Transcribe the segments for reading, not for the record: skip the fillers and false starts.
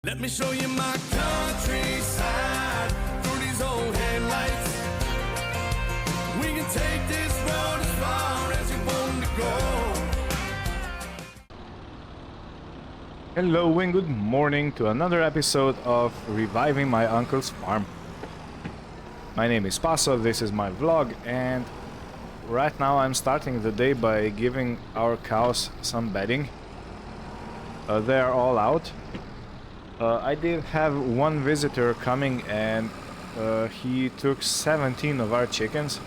Let me show you my countryside through these old headlights. We can take this road as far as you want to go. Hello and good morning to another episode of Reviving My Uncle's Farm. My name is Paso, this is my vlog, and right now I'm starting the day by giving our cows some bedding. They are all out. I did have one visitor coming and he took 17 of our chickens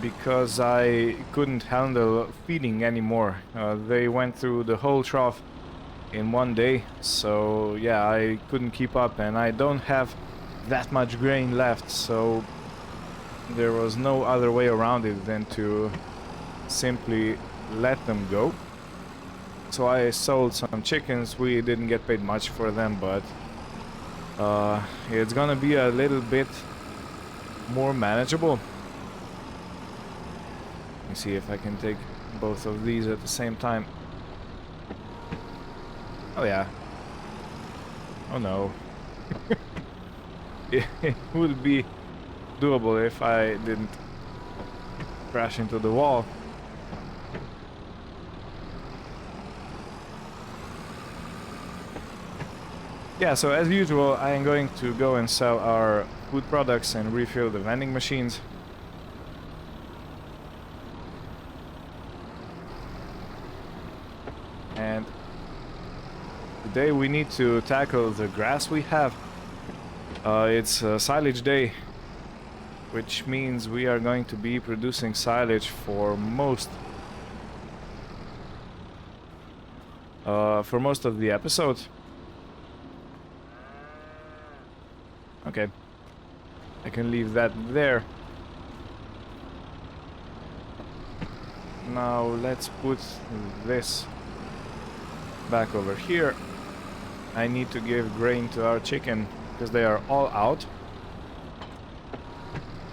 because I couldn't handle feeding anymore. They went through the whole trough in one day, so yeah, I couldn't keep up, and I don't have that much grain left, so there was no other way around it than to simply let them go. So I sold some chickens. We didn't get paid much for them, but it's gonna be a little bit more manageable. Let me see if I can take both of these at the same time. Oh yeah. Oh no. It would be doable if I didn't crash into the wall. Yeah, so as usual, I am going to go and sell our food products and refill the vending machines. And today we need to tackle the grass we have. It's silage day, which means we are going to be producing silage for most of the episode. Okay, I can leave that there. Now let's put this back over here. I need to give grain to our chicken because they are all out.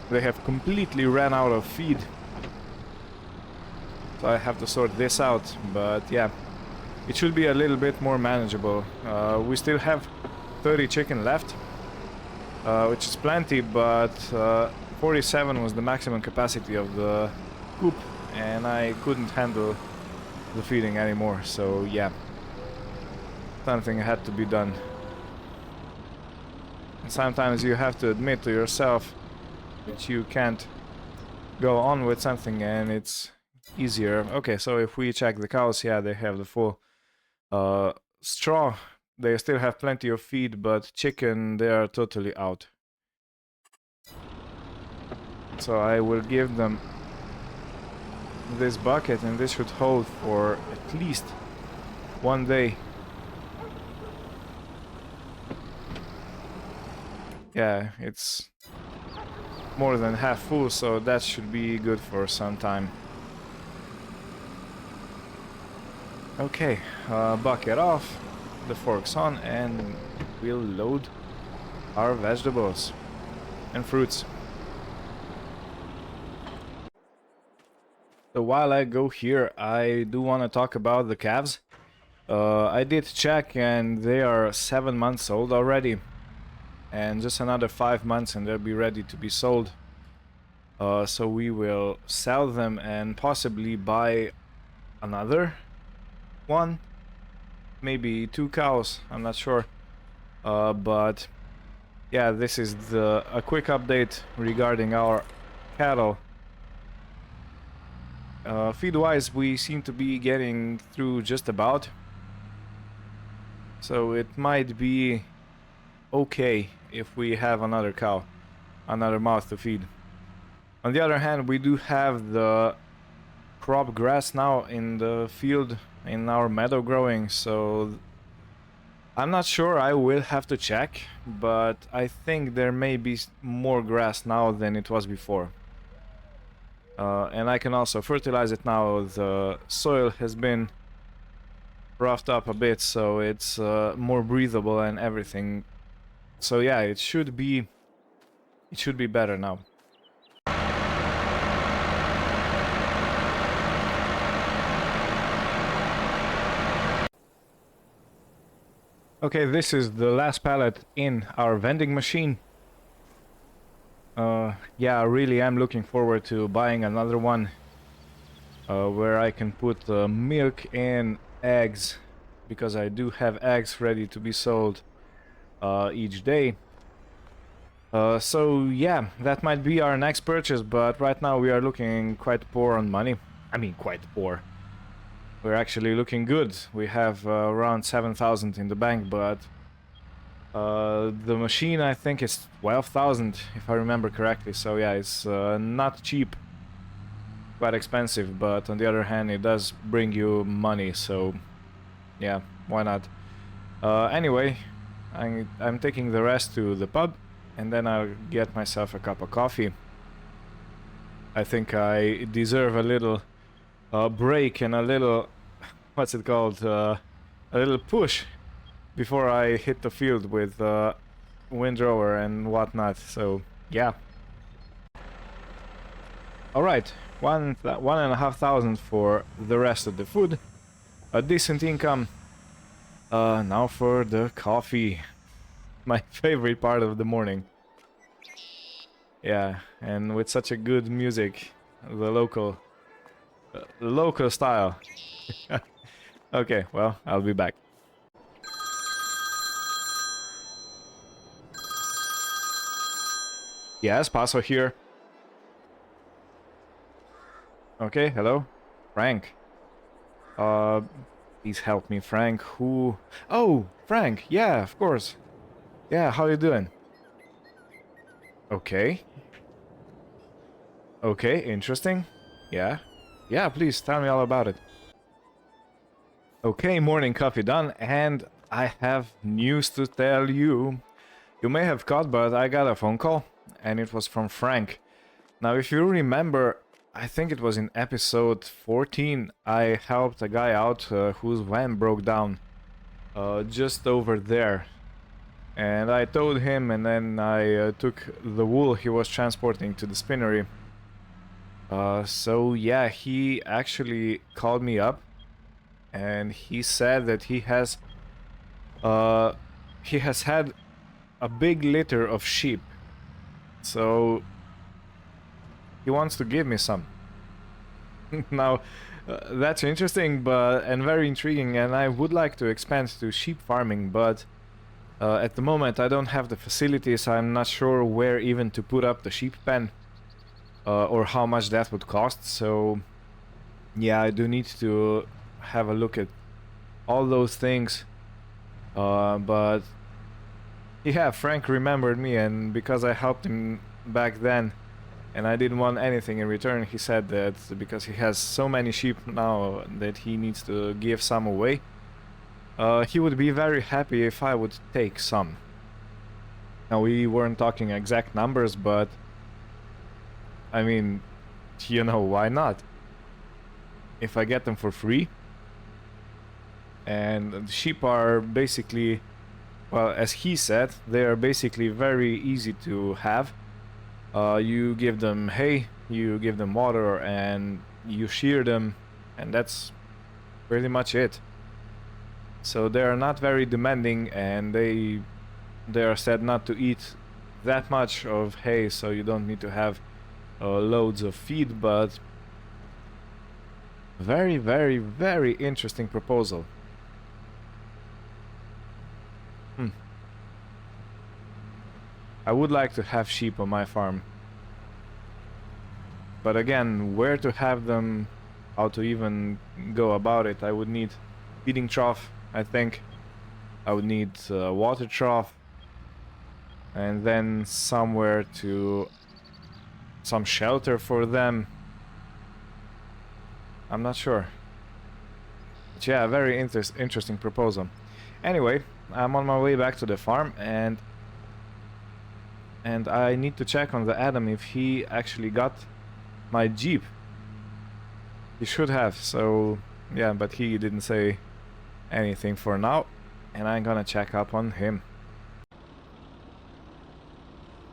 They have completely ran out of feed, so I have to sort this out, but yeah, it should be a little bit more manageable. We still have 30 chicken left. Which is plenty, but 47 was the maximum capacity of the coop, and I couldn't handle the feeding anymore, so yeah, something had to be done. And sometimes you have to admit to yourself that you can't go on with something, and it's easier. Okay, so if we check the cows, yeah, they have the full straw. They still have plenty of feed, but chicken, they are totally out. So I will give them this bucket, and this should hold for at least one day. Yeah, it's more than half full, so that should be good for some time. Okay, bucket off. The forks on, and we'll load our vegetables and fruits. So while I go here, I do want to talk about the calves. I did check, and they are 7 months old already, and just another 5 months and they'll be ready to be sold. So we will sell them and possibly buy another one. Maybe 2 cows, I'm not sure, but yeah, this is a quick update regarding our cattle. Feed wise, we seem to be getting through just about, so it might be okay if we have another cow, another mouth to feed. On the other hand, we do have the crop grass now in the field, in our meadow growing, so I'm not sure, I will have to check, but I think there may be more grass now than it was before. And I can also fertilize it now. The soil has been roughed up a bit, so it's more breathable and everything. So yeah, it should be better now. Okay, this is the last pallet in our vending machine. Yeah, I really am looking forward to buying another one where I can put milk and eggs, because I do have eggs ready to be sold each day. So yeah, that might be our next purchase, but right now we are looking quite poor on money. I mean, quite poor. We're actually looking good. We have around 7,000 in the bank, but the machine I think is 12,000 if I remember correctly. So yeah, it's not cheap, quite expensive, but on the other hand it does bring you money, so yeah, why not? Anyway, I'm taking the rest to the pub, and then I'll get myself a cup of coffee. I think I deserve a little break and a little, what's it called, a little push before I hit the field with windrower and whatnot. So yeah. All right, 1,500 for the rest of the food, a decent income. Now for the coffee, my favorite part of the morning. Yeah, and with such a good music, the local style. Okay, well, I'll be back. Yes, Paso here. Okay, hello, Frank. Please help me, Frank. Who? Oh, Frank. Yeah, of course. Yeah, how you doing? Okay. Okay, interesting. Yeah. Yeah, please tell me all about it. Okay, morning coffee done, and I have news to tell you. You may have caught, but I got a phone call, and it was from Frank. Now, if you remember, I think it was in episode 14, I helped a guy out whose van broke down just over there. And I towed him, and then I took the wool he was transporting to the spinnery. So yeah, he actually called me up, and he said that he has had a big litter of sheep, so he wants to give me some. Now, that's interesting, and very intriguing, and I would like to expand to sheep farming, but at the moment I don't have the facilities. I'm not sure where even to put up the sheep pen, or how much that would cost. So yeah, I do need to have a look at all those things. But yeah, Frank remembered me, and because I helped him back then and I didn't want anything in return, he said that because he has so many sheep now that he needs to give some away, he would be very happy if I would take some. Now, we weren't talking exact numbers, but I mean, you know, why not? If I get them for free, and the sheep are basically, well, as he said, they are basically very easy to have. You give them hay, you give them water, and you shear them, and that's pretty much it. So they are not very demanding, and they are said not to eat that much of hay, so you don't need to have loads of feed. But very, very, very interesting proposal. I would like to have sheep on my farm, but again, where to have them, how to even go about it, I would need feeding trough, I think. I would need water trough, and then somewhere to some shelter for them. I'm not sure, but yeah, very interesting proposal. Anyway, I'm on my way back to the farm, and I need to check on the Adam if he actually got my Jeep. He should have, so yeah, but he didn't say anything for now, and I'm gonna check up on him.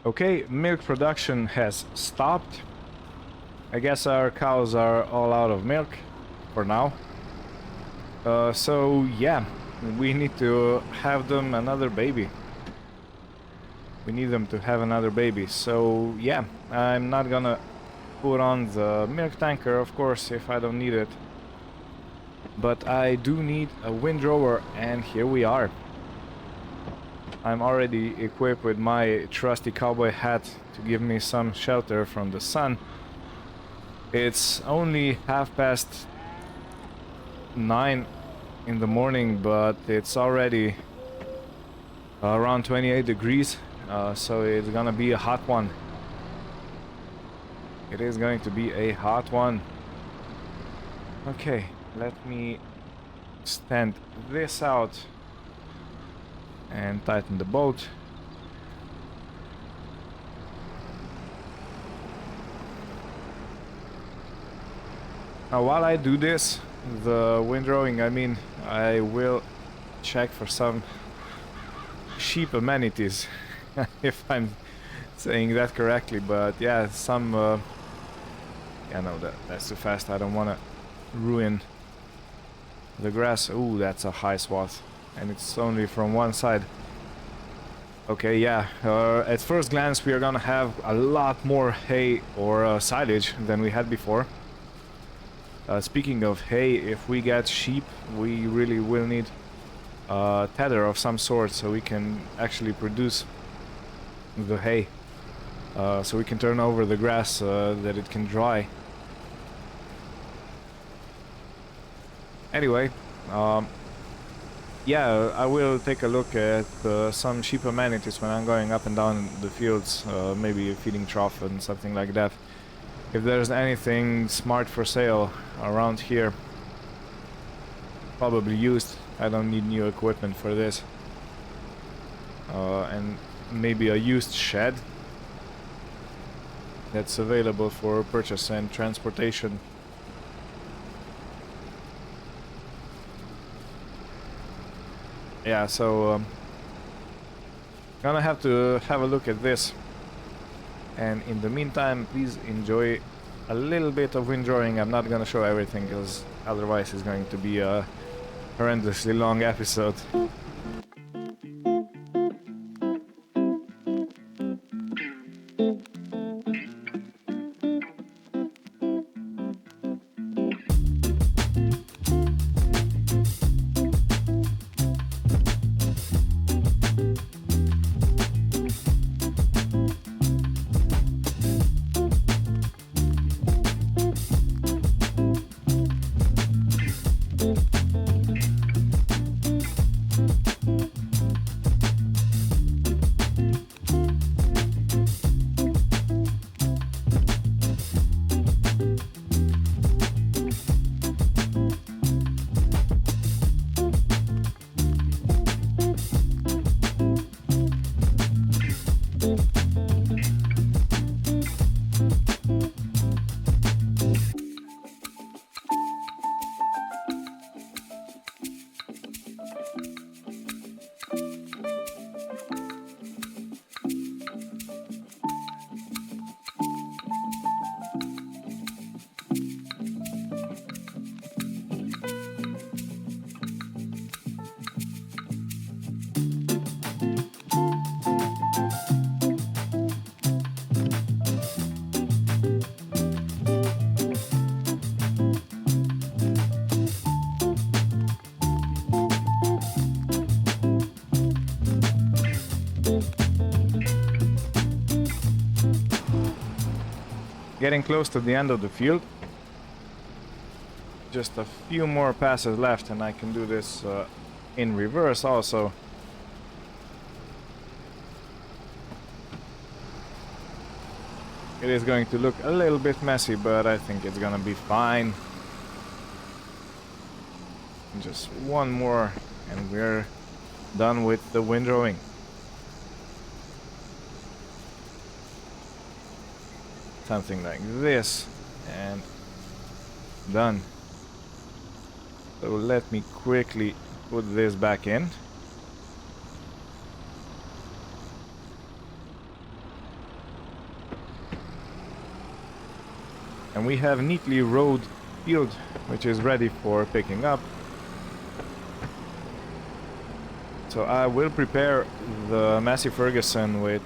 Okay, milk production has stopped. I guess our cows are all out of milk for now. So yeah, we need to have them another baby. We need them to have another baby. So yeah, I'm not gonna put on the milk tanker, of course, if I don't need it. But I do need a windrower, and here we are. I'm already equipped with my trusty cowboy hat to give me some shelter from the sun. It's only 9:30 in the morning, but it's already around 28 degrees, so it's gonna be a hot one. It is going to be a hot one. Okay, let me stand this out and tighten the boat. Now while I do this, the windrowing, I mean, I will check for some sheep amenities, if I'm saying that correctly, but yeah, some, yeah, no, that's too fast. I don't want to ruin the grass. Ooh, that's a high swath, and it's only from one side. Okay, yeah, at first glance we are gonna have a lot more hay or silage than we had before. Speaking of hay, if we get sheep, we really will need a tether of some sort so we can actually produce the hay. So we can turn over the grass that it can dry. Anyway, yeah, I will take a look at some sheep amenities when I'm going up and down the fields, maybe a feeding trough and something like that. If there's anything smart for sale around here, probably used. I don't need new equipment for this. And maybe a used shed that's available for purchase and transportation. Yeah, so gonna have to have a look at this. And in the meantime, please enjoy a little bit of windrowing. I'm not gonna show everything because otherwise it's going to be a horrendously long episode. Getting close to the end of the field. Just a few more passes left and I can do this in reverse also. It is going to look a little bit messy, but I think it's gonna be fine. Just one more and we're done with the windrowing. Something like this and done. So let me quickly put this back in. And we have neatly rowed field which is ready for picking up. So I will prepare the Massey Ferguson with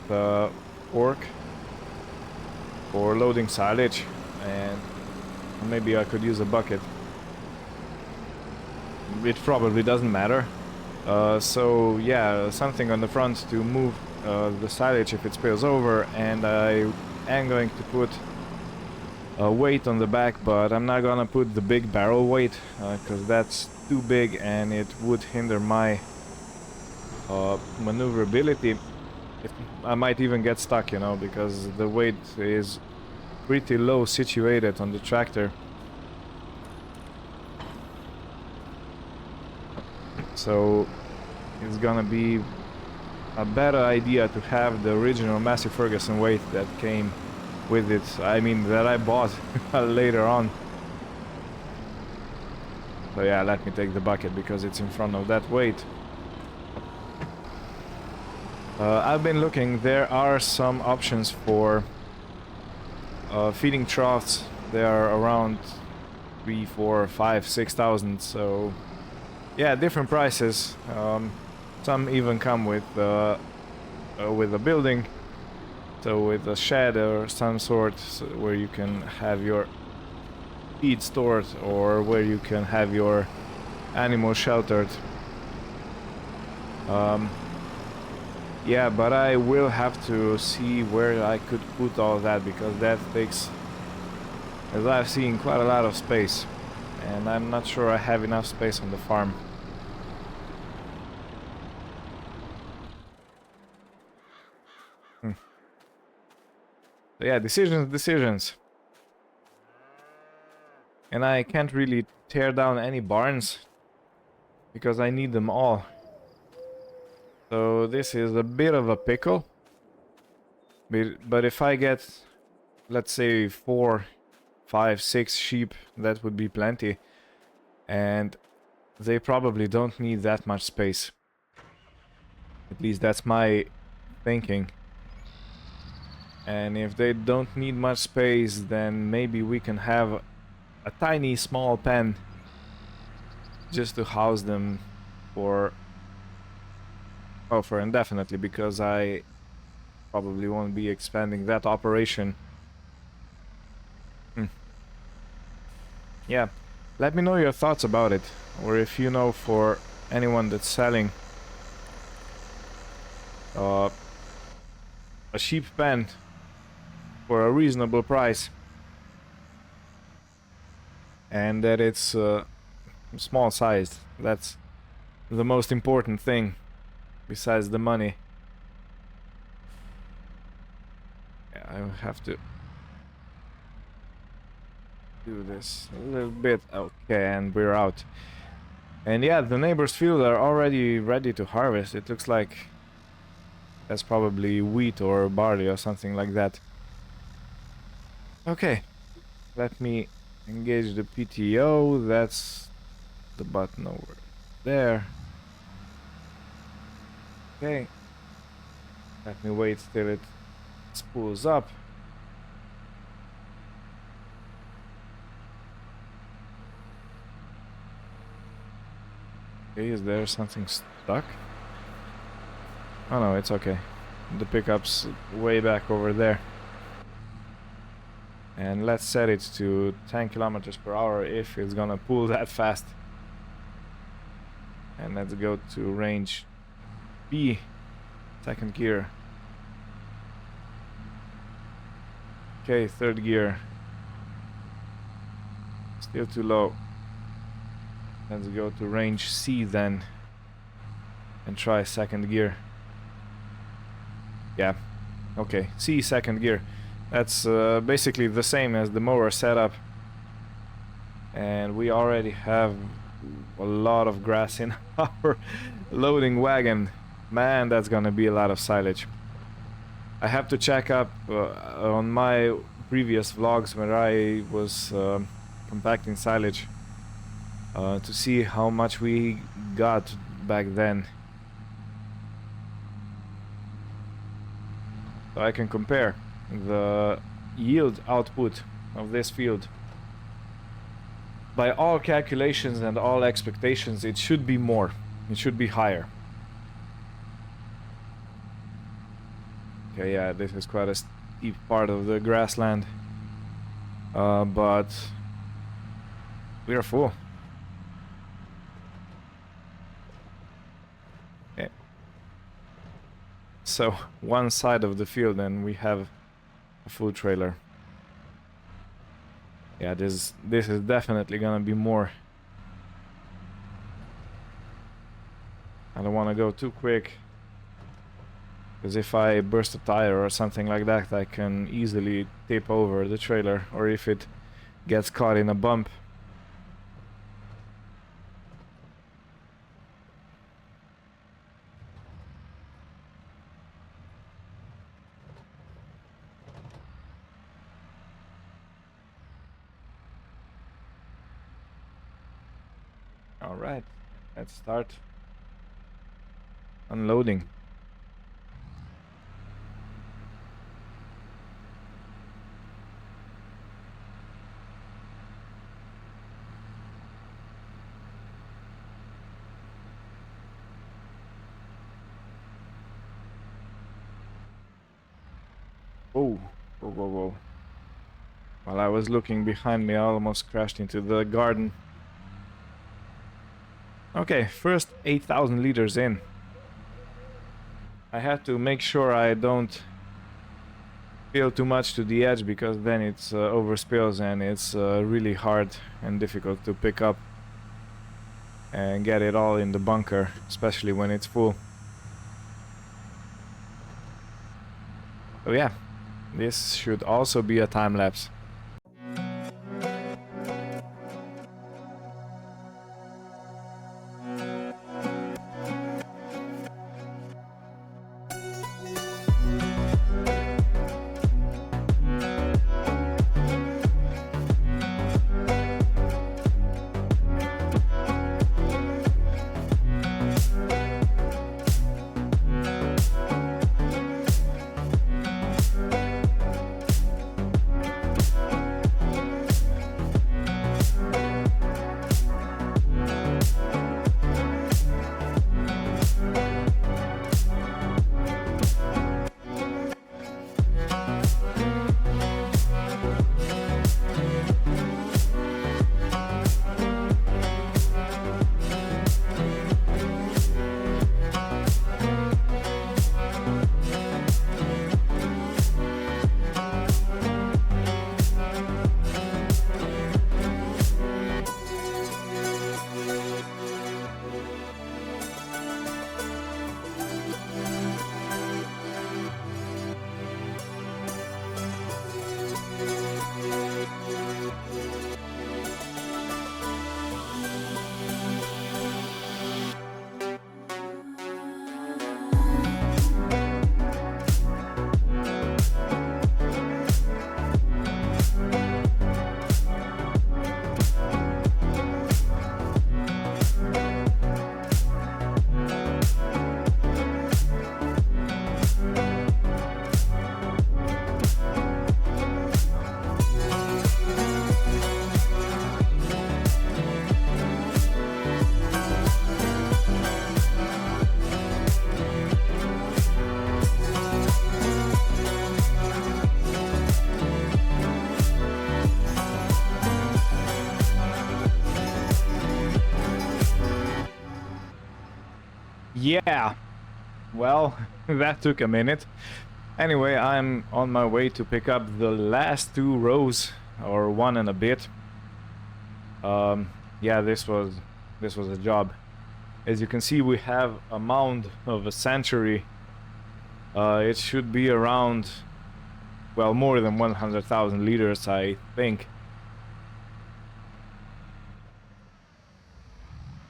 fork for loading silage, and maybe I could use a bucket. It probably doesn't matter. So yeah, something on the front to move the silage if it spills over, and I am going to put a weight on the back, but I'm not gonna put the big barrel weight because that's too big and it would hinder my maneuverability. I might even get stuck, you know, because the weight is pretty low situated on the tractor. So it's gonna be a better idea to have the original Massey Ferguson weight that came with it. I mean, that I bought later on. So yeah, let me take the bucket because it's in front of that weight. I've been looking. There are some options for feeding troughs. They are around 3, 4, 5, 6,000. So yeah, different prices. Some even come with a building, so with a shed or some sort, where you can have your feed stored or where you can have your animals sheltered. Yeah, but I will have to see where I could put all that, because that takes, as I've seen, quite a lot of space, and I'm not sure I have enough space on the farm. So yeah, decisions. And I can't really tear down any barns because I need them all. So this is a bit of a pickle. But if I get, let's say, 4, 5, 6 sheep, that would be plenty. And they probably don't need that much space. At least that's my thinking. And if they don't need much space, then maybe we can have a tiny small pen just to house them for indefinitely, because I probably won't be expanding that operation. Yeah, let me know your thoughts about it, or if you know for anyone that's selling a sheep pen for a reasonable price, and that it's small sized. That's the most important thing besides the money. Yeah, I have to do this a little bit. Okay, and we're out. And yeah, the neighbor's field are already ready to harvest. It looks like that's probably wheat or barley or something like that. Okay, let me engage the PTO. That's the button over there. Okay, let me wait till it spools up. Okay, is there something stuck? Oh no, it's okay. The pickup's way back over there. And let's set it to 10 kilometers per hour if it's gonna pull that fast. And let's go to range B, second gear. Okay, third gear. Still too low. Let's go to range C then and try second gear. Yeah, okay, C, second gear. That's basically the same as the mower setup, and we already have a lot of grass in our loading wagon. Man, that's gonna be a lot of silage. I have to check up on my previous vlogs where I was compacting silage to see how much we got back then, so I can compare the yield output of this field. By all calculations and all expectations, it should be more. It should be higher. Okay, yeah, this is quite a steep part of the grassland. But we are full. Okay. So one side of the field and we have a full trailer. Yeah, this is definitely gonna be more. I don't want to go too quick, because if I burst a tire or something like that, I can easily tip over the trailer, or if it gets caught in a bump. All right, let's start unloading. Whoa, whoa, whoa, whoa. While I was looking behind me, I almost crashed into the garden. Okay, first 8,000 liters in. I had to make sure I don't fill too much to the edge, because then it's overspills and it's really hard and difficult to pick up and get it all in the bunker, especially when it's full. So yeah, this should also be a time lapse. Yeah, well, that took a minute. Anyway, I'm on my way to pick up the last 2 rows, or 1 and a bit. Yeah, this was a job. As you can see, we have a mound of a century. It should be around, well, more than 100,000 liters, I think.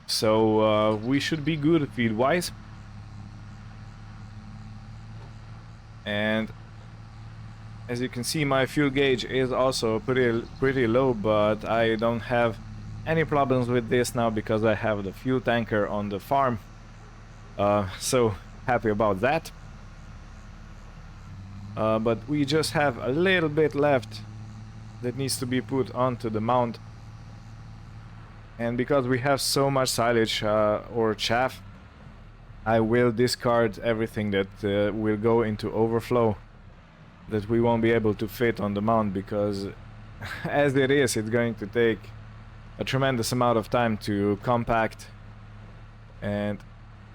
So we should be good feed-wise. And as you can see, my fuel gauge is also pretty low, but I don't have any problems with this now because I have the fuel tanker on the farm. So happy about that. But we just have a little bit left that needs to be put onto the mount. And because we have so much silage or chaff, I will discard everything that will go into overflow that we won't be able to fit on the mound, because as it is, it's going to take a tremendous amount of time to compact and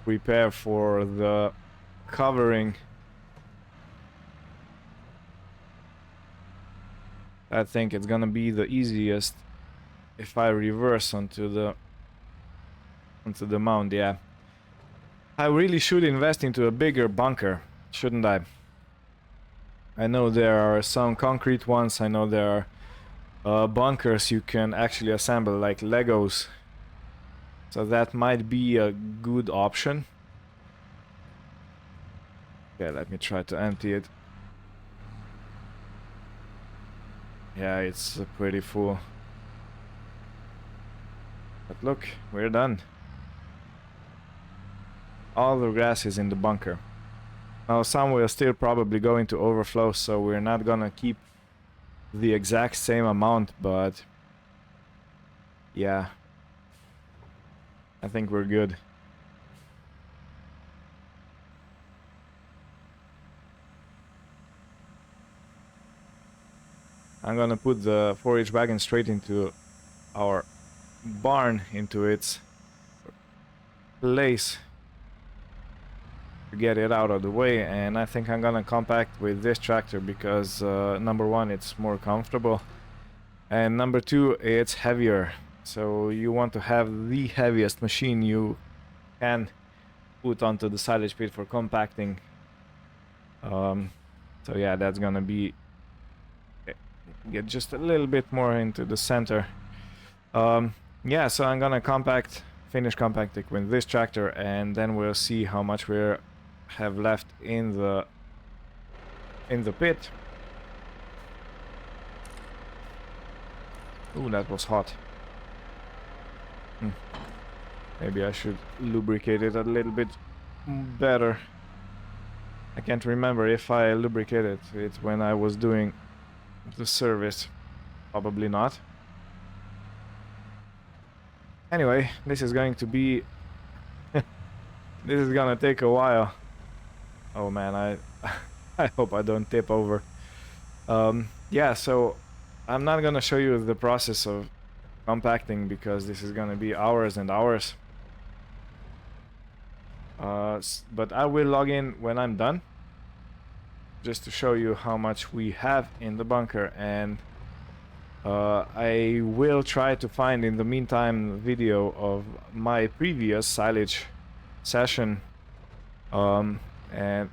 prepare for the covering. I think it's gonna be the easiest if I reverse onto the mound. Yeah, I really should invest into a bigger bunker, shouldn't I? I know there are some concrete ones. I know there are bunkers you can actually assemble like Legos, so that might be a good option. Okay, let me try to empty it. Yeah, it's pretty full. But look, we're done. All the grass is in the bunker. Now some will still probably go into overflow, so we're not gonna keep the exact same amount, but yeah, I think we're good. I'm gonna put the 4H wagon straight into our barn, into its place, to get it out of the way, and I think I'm gonna compact with this tractor because number one, it's more comfortable, and number two, it's heavier. So you want to have the heaviest machine you can put onto the silage pit for compacting. So yeah, that's gonna be get just a little bit more into the center. Yeah, so I'm gonna finish compacting with this tractor, and then we'll see how much we have left in the pit. Ooh, that was hot. Maybe I should lubricate it a little bit better. I can't remember if I lubricated it when I was doing the service. Probably not. Anyway, this is going to be this is gonna take a while. Oh man, I hope I don't tip over. Yeah, so I'm not gonna show you the process of compacting because this is gonna be hours and hours. But I will log in when I'm done, just to show you how much we have in the bunker, and I will try to find in the meantime video of my previous silage session, and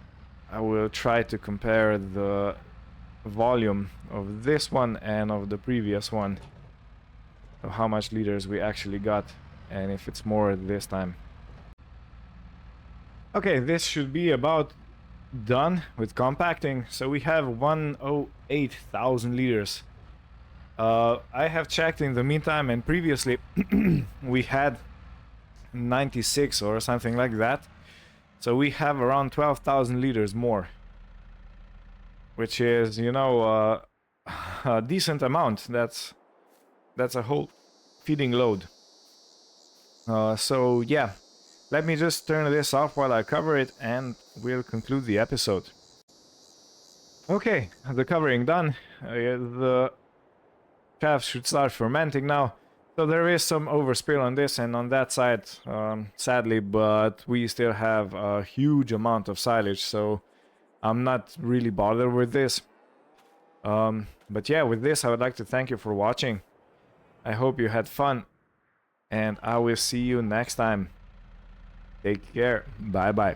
I will try to compare the volume of this one and of the previous one, of how much liters we actually got, and if it's more this time. Okay, this should be about done with compacting. So we have 108,000 liters. I have checked in the meantime, and previously we had 96 or something like that. So we have around 12,000 liters more, which is, you know, a decent amount. That's a whole feeding load. So yeah, let me just turn this off while I cover it, and we'll conclude the episode. Okay, the covering done. The calves should start fermenting now. So there is some overspill on this and on that side, sadly, but we still have a huge amount of silage, so I'm not really bothered with this. But yeah, with this I would like to thank you for watching. I hope you had fun, and I will see you next time. Take care. Bye bye.